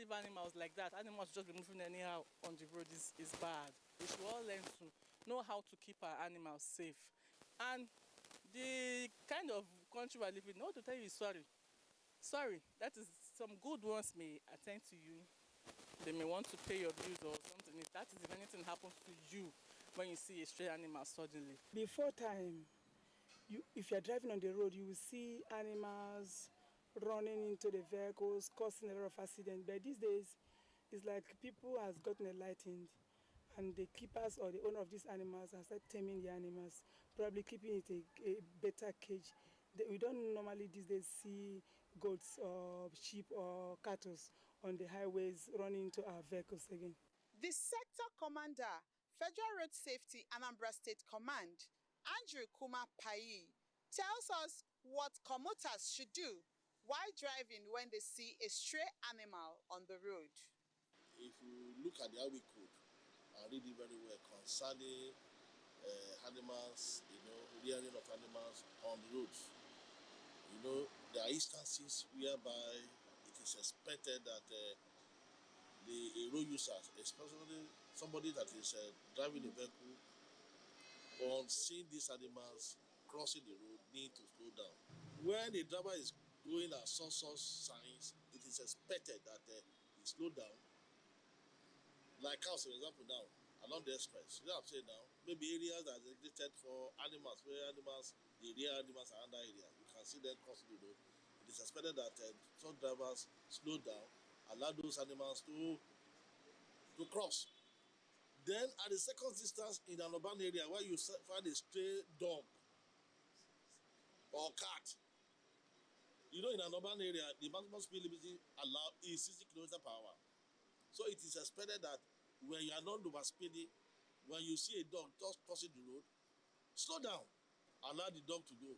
leave animals like that. Animals just be moving anyhow on the road is bad. We should all learn to know how to keep our animals safe. And the kind of country we are living in, all to tell you is sorry. Sorry, that is, some good ones may attend to you. They may want to pay your bills or something. If that is, if anything happens to you when you see a stray animal suddenly. Before time, if you're driving on the road, you will see animals running into the vehicles, causing a lot of accidents. But these days, it's like people has gotten enlightened, and the keepers or the owner of these animals has started taming the animals, probably keeping it a better cage. We don't normally these days see goats or sheep or cattle on the highways running into our vehicles again. The sector commander, Federal Road Safety Anambra State Command, Andrew Kuma Pai, tells us what commuters should do while driving when they see a stray animal on the road. If you look at the highway code and read it very well concerning animals, rearing of animals on the roads, there are instances whereby it is expected that the road users, especially somebody that is driving a vehicle, on seeing these animals crossing the road, need to slow down. When the driver is going at some signs, it is expected that he slow down. Like cows, for example, now along the express, you know what I'm saying now? Maybe areas that are dedicated for animals, where the rear animals are under area, you can see them crossing the road. It is expected that some drivers slow down, allow those animals to cross. Then at the second distance in an urban area where you find a stray dog or cat, in an urban area, the maximum speed limit allowed is 60 km/h. So it is expected that when you are not overspeeding, when you see a dog just crossing the road, slow down, allow the dog to go.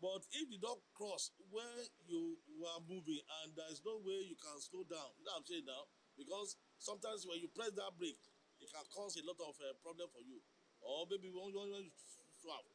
But if the dog cross when you are moving and there is no way you can slow down, you know what I'm saying now? Because sometimes when you press that brake, it can cause a lot of problem for you. Or maybe when you swap.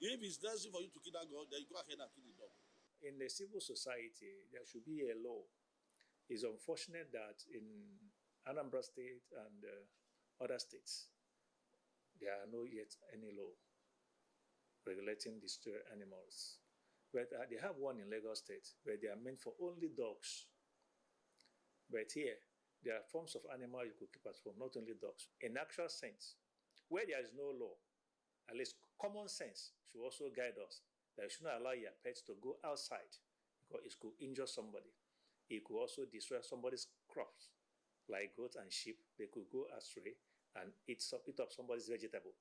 If it's necessary for you to kill that dog, then you go ahead and kill the dog. In a civil society, there should be a law. It's unfortunate that in Anambra State and other states, there are not yet any law regulating the stray animals. But they have one in Lagos State where they are meant for only dogs. But here, there are forms of animals you could keep at home, not only dogs. In actual sense, where there is no law, at least common sense should also guide us that you should not allow your pets to go outside because it could injure somebody. It could also destroy somebody's crops, like goats and sheep. They could go astray and eat up somebody's vegetable,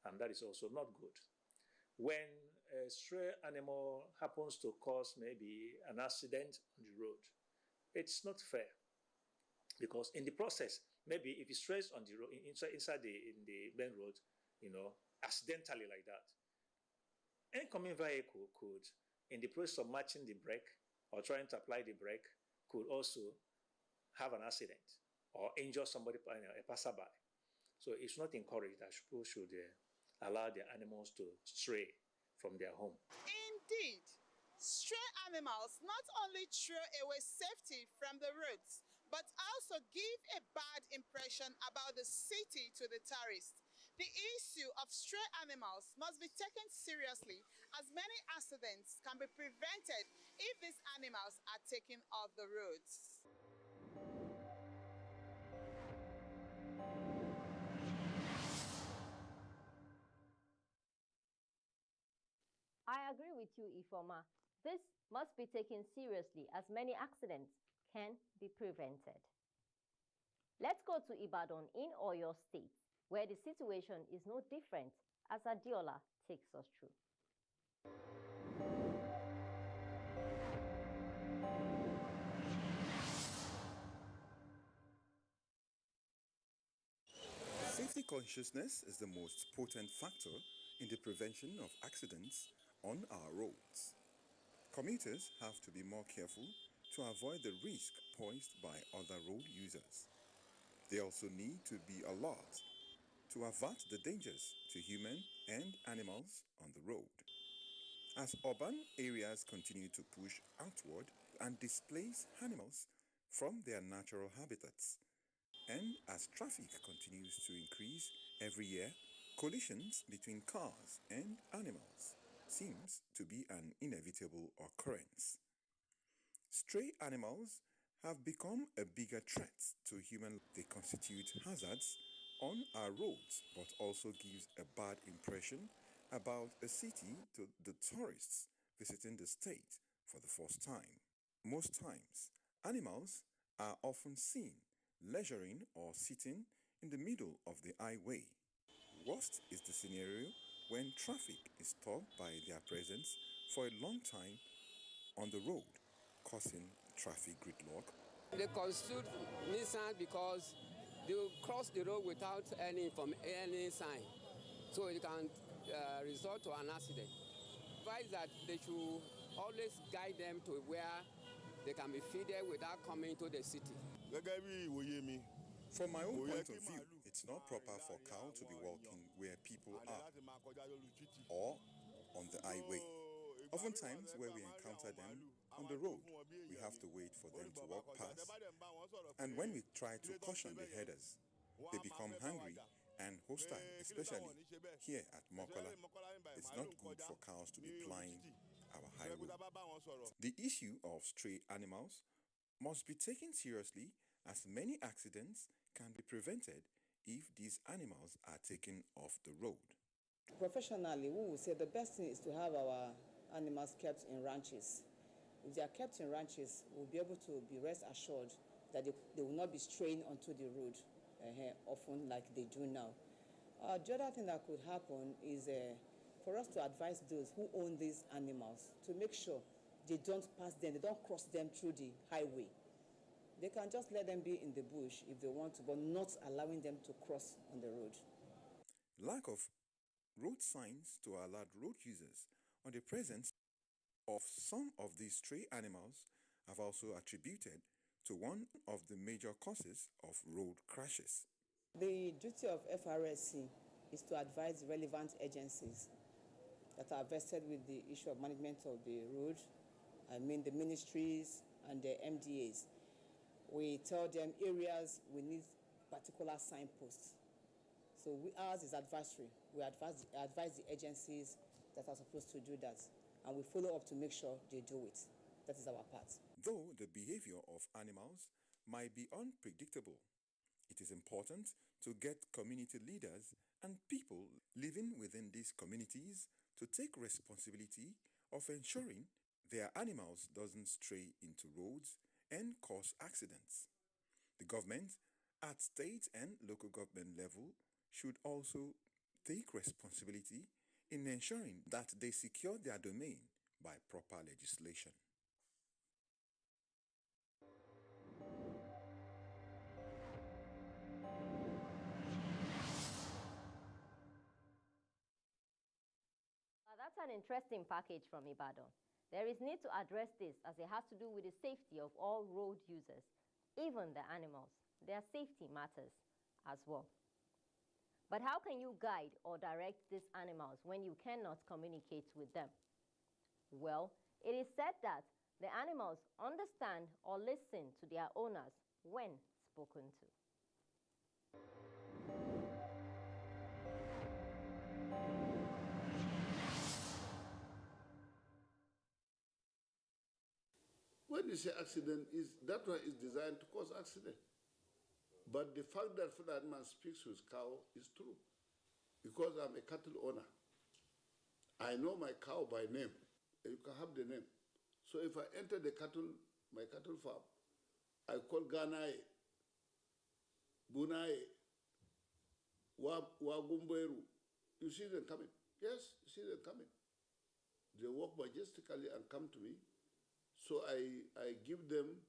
and that is also not good. When a stray animal happens to cause maybe an accident on the road, it's not fair. Because in the process, maybe if it strays on the road, inside the main road, accidentally like that, incoming vehicle could, in the process of matching the brake or trying to apply the brake, could also have an accident or injure somebody, a passerby. So it's not encouraged that people should allow their animals to stray from their home. Indeed, stray animals not only throw away safety from the roads, but also give a bad impression about the city to the tourists. The issue of stray animals must be taken seriously, as many accidents can be prevented if these animals are taken off the roads. I agree with you, Ifoma. This must be taken seriously as many accidents can be prevented. Let's go to Ibadan in Oyo State, where the situation is no different, as Adiola takes us through. Safety consciousness is the most potent factor in the prevention of accidents on our roads. Commuters have to be more careful to avoid the risk posed by other road users. They also need to be alert to avert the dangers to human and animals on the road. As urban areas continue to push outward and displace animals, from their natural habitats. And as traffic continues to increase every year, collisions between cars and animals seems to be an inevitable occurrence. Stray animals have become a bigger threat to human life. They constitute hazards on our roads, but also gives a bad impression about a city to the tourists visiting the state for the first time. Most times, animals are often seen leisuring or sitting in the middle of the highway. Worst is the scenario when traffic is stopped by their presence for a long time on the road, causing traffic gridlock. They constitute nuisance because they will cross the road without any sign, so it can result to an accident. Advise that they should always guide them to where they can be feeded without coming to the city. From my own point of view, it's not proper for cow to be walking where people are or on the highway. Oftentimes, where we encounter them on the road, we have to wait for them to walk past. And when we try to caution the headers, they become hungry and hostile, especially here at Mokola. It's not good for cows to be plying our highway. The issue of stray animals must be taken seriously, as many accidents can be prevented if these animals are taken off the road. Professionally, we would say the best thing is to have our animals kept in ranches. If they are kept in ranches, we'll be able to be rest assured that they will not be straying onto the road often like they do now. The other thing that could happen is for us to advise those who own these animals to make sure they don't pass them, they don't cross them through the highway. They can just let them be in the bush if they want to, but not allowing them to cross on the road. Lack of road signs to alert road users on the presence of some of these stray animals have also attributed to one of the major causes of road crashes. The duty of FRSC is to advise relevant agencies that are vested with the issue of management of the road, the ministries and the MDAs. We tell them areas we need particular signposts. So ours is advisory. We advise the agencies that are supposed to do that, and we follow up to make sure they do it. That is our part. Though the behavior of animals might be unpredictable, it is important to get community leaders and people living within these communities to take responsibility of ensuring their animals doesn't stray into roads and cause accidents. The government at state and local government level should also take responsibility in ensuring that they secure their domain by proper legislation. That's an interesting package from Ibadan. There is need to address this as it has to do with the safety of all road users, even the animals. Their safety matters as well. But how can you guide or direct these animals when you cannot communicate with them? Well, it is said that the animals understand or listen to their owners when spoken to. When you say accident, that one is designed to cause accident. But the fact that that man speaks with cow is true, because I'm a cattle owner. I know my cow by name. You can have the name. So if I enter my cattle farm, I call Ganae, Bunae, Wagumberu. You see them coming. Yes, you see them coming. They walk majestically and come to me. So I give them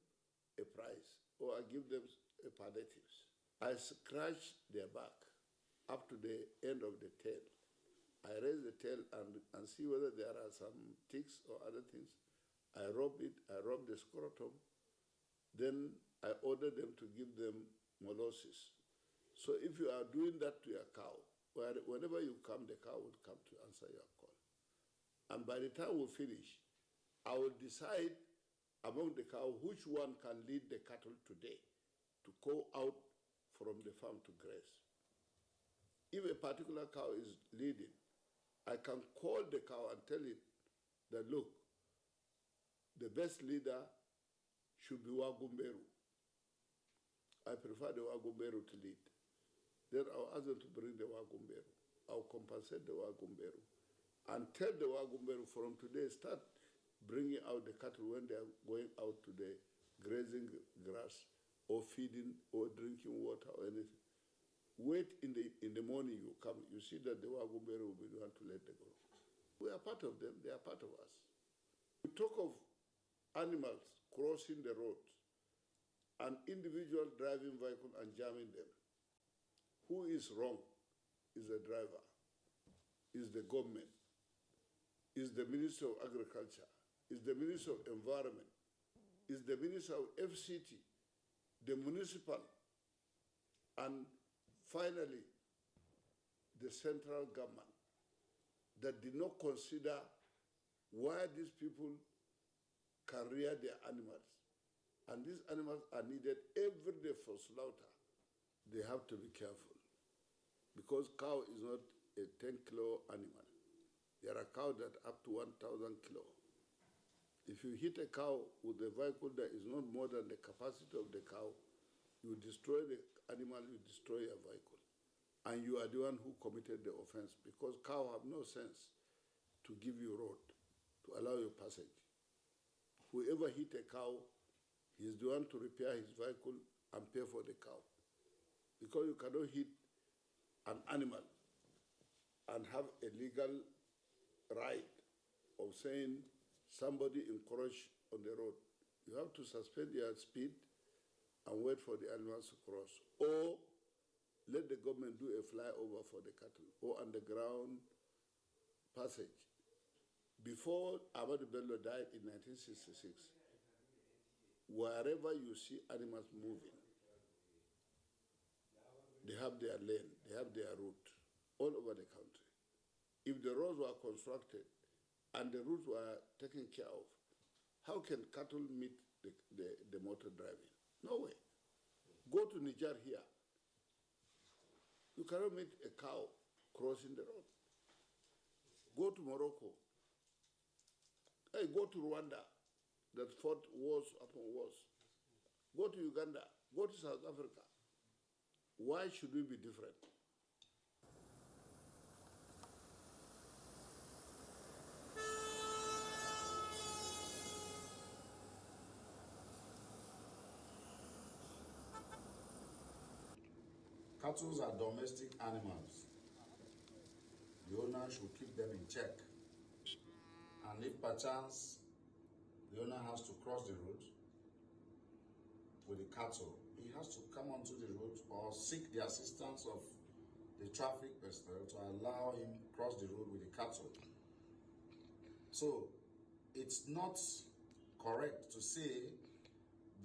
a prize, or I give them a palliatives. I scratch their back up to the end of the tail. I raise the tail and see whether there are some ticks or other things. I rub it, I rub the scrotum. Then I order them to give them molasses. So if you are doing that to your cow, whenever you come, the cow will come to answer your call. And by the time we finish, I will decide among the cow, which one can lead the cattle today to go out from the farm to graze. If a particular cow is leading, I can call the cow and tell it that, look, the best leader should be Wagumberu. I prefer the Wagumberu to lead. Then I'll ask them to bring the Wagumberu. I'll compensate the Wagumberu. And tell the Wagumberu from today, start bringing out the cattle when they are going out to the grazing grass or feeding or drinking water or anything. Wait in the morning, you come, you see that the Wagumberu will be the one to let them go. We are part of them, they are part of us. We talk of animals crossing the road, an individual driving vehicle and jamming them. Who is wrong? Is the driver, is the government, is the Minister of Agriculture, is the Minister of Environment, is the Minister of FCT, the municipal, and finally, the central government that did not consider why these people can rear their animals. And these animals are needed every day for slaughter. They have to be careful because cow is not a 10-kilo animal. There are cows that are up to 1,000 kilo. If you hit a cow with a vehicle that is not more than the capacity of the cow, you destroy the animal, you destroy your vehicle. And you are the one who committed the offense because cows have no sense to give you road, to allow your passage. Whoever hit a cow, he is the one to repair his vehicle and pay for the cow. Because you cannot hit an animal and have a legal right of saying somebody encouraged on the road. You have to suspend your speed and wait for the animals to cross. Or let the government do a flyover for the cattle or underground passage. Before Ahmadu Bello died in 1966, wherever you see animals moving, they have their lane, they have their route all over the country. If the roads were constructed and the routes were taken care of, how can cattle meet the motor driving? No way. Go to Niger here. You cannot meet a cow crossing the road. Go to Morocco. Hey, go to Rwanda that fought wars upon wars. Go to Uganda. Go to South Africa. Why should we be different? Cattle are domestic animals. The owner should keep them in check. And if perchance the owner has to cross the road with the cattle, he has to come onto the road or seek the assistance of the traffic personnel to allow him cross the road with the cattle. So it's not correct to say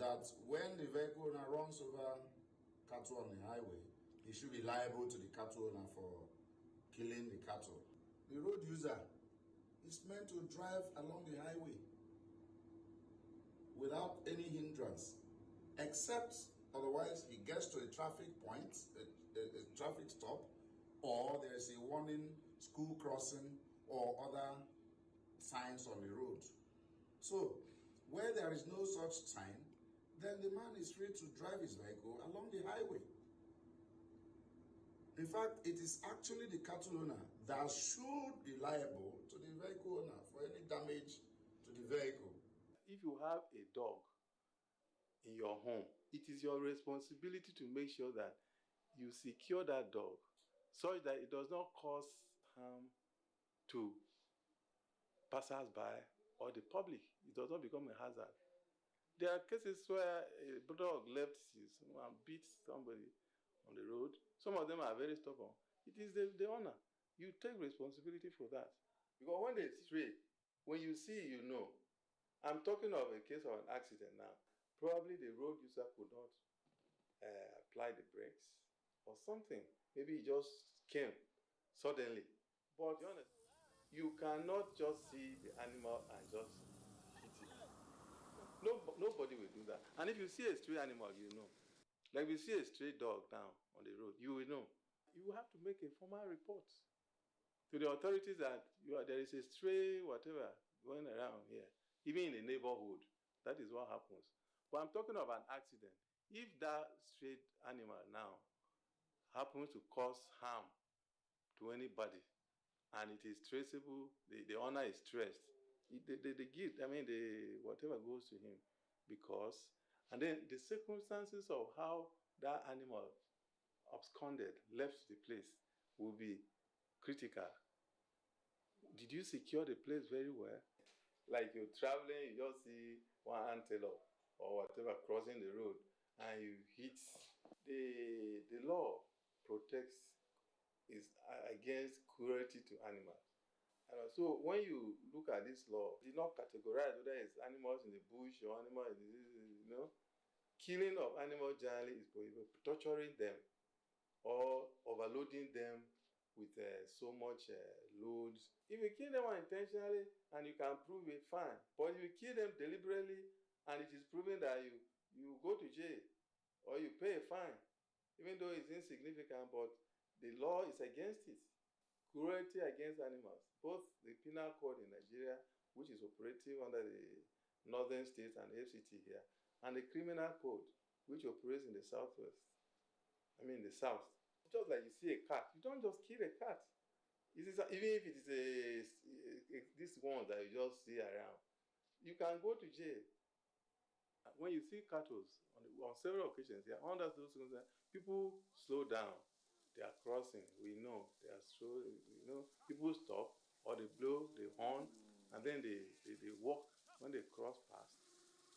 that when the vehicle owner runs over cattle on the highway, he should be liable to the cattle owner for killing the cattle. The road user is meant to drive along the highway without any hindrance, except otherwise he gets to a traffic point, a traffic stop, or there's a warning school crossing or other signs on the road. So where there is no such sign, then the man is free to drive his vehicle along the highway. In fact, it is actually the cattle owner that should be liable to the vehicle owner for any damage to the vehicle. If you have a dog in your home, it is your responsibility to make sure that you secure that dog such that it does not cause harm to passers-by or the public. It does not become a hazard. There are cases where a dog left and beat somebody on the road. Some of them are very stubborn. It is the owner. You take responsibility for that. Because when they stray, when you see, you know. I'm talking of a case of an accident now. Probably the road user could not apply the brakes or something. Maybe he just came suddenly. But to be honest, you cannot just see the animal and just hit it. Nobody will do that. And if you see a stray animal, you know. Like if you see a stray dog now on the road, you will know. You will have to make a formal report to the authorities that there is a stray whatever going around here, even in the neighborhood. That is what happens. But I'm talking of an accident. If that stray animal now happens to cause harm to anybody, and it is traceable, the owner is traced, the gift, whatever goes to him, because, and then the circumstances of how that animal absconded, left the place, will be critical. Did you secure the place very well? Like you're traveling, you just see one antelope or whatever crossing the road, and you hit. The law protects is against cruelty to animals. And so when you look at this law, it did not categorize whether it's animals in the bush or animals in the, killing of animals generally is prohibited. Torturing them or overloading them with so much loads. If you kill them unintentionally and you can prove it, fine. But if you kill them deliberately and it is proven that you go to jail or you pay a fine, even though it's insignificant, but the law is against it. Cruelty against animals, both the penal code in Nigeria, which is operative under the northern states and FCT here, and the criminal code, which operates in the southwest. The south. Just like you see a cat, you don't just kill a cat. Even if it is this one that you just see around, you can go to jail. When you see cattle on several occasions, under those circumstances, people slow down. They are crossing. We know they are slow. People stop or they blow, they horn, and then they walk. When they cross past,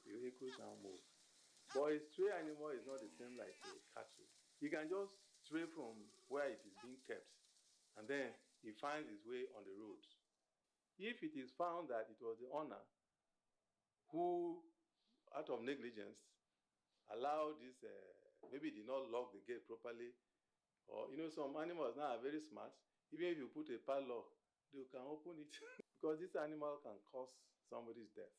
the vehicles now move. But a stray animal is not the same like a cattle. He can just stray from where it is being kept, and then he finds his way on the road. If it is found that it was the owner who, out of negligence, allowed this, maybe did not lock the gate properly, or some animals now are very smart. Even if you put a padlock, they can open it because this animal can cause somebody's death.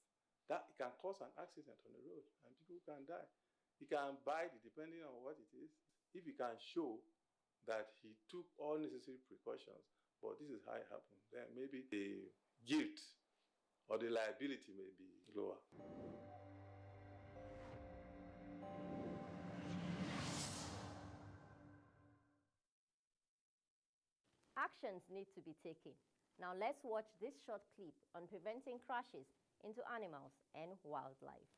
That it can cause an accident on the road and people can die. He can bite it depending on what it is. If he can show that he took all necessary precautions, but this is how it happened, then maybe the guilt or the liability may be lower. Actions need to be taken. Now let's watch this short clip on preventing crashes into animals and wildlife.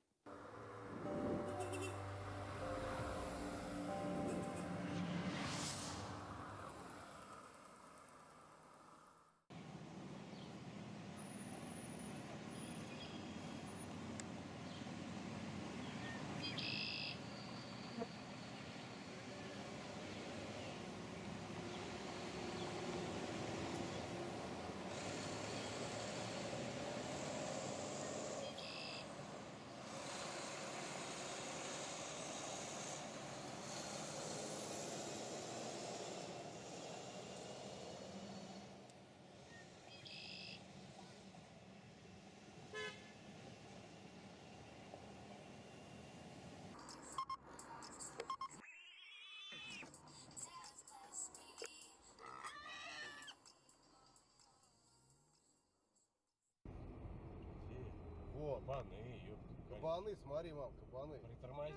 Кабаны, ёпта. Кабаны, смотри, мам, кабаны. Притормози,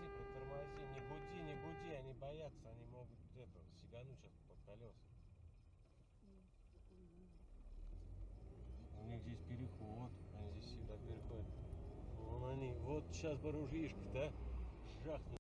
не буди, они боятся, они могут сигануть сейчас под колеса. У них здесь переход, они здесь всегда переходят. Вон они, вот сейчас бы ружьишко-то жахнет.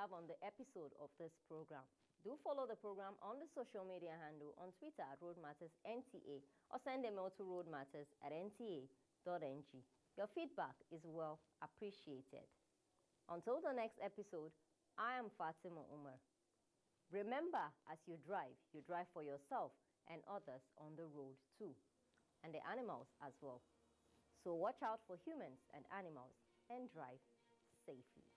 have on the episode of this program. Do follow the program on the social media handle on Twitter at RoadMattersNTA or send a mail to roadmatters@nta.ng. Your feedback is well appreciated. Until the next episode, I am Fatima Umar. Remember, as you drive for yourself and others on the road too, and the animals as well. So watch out for humans and animals and drive safely.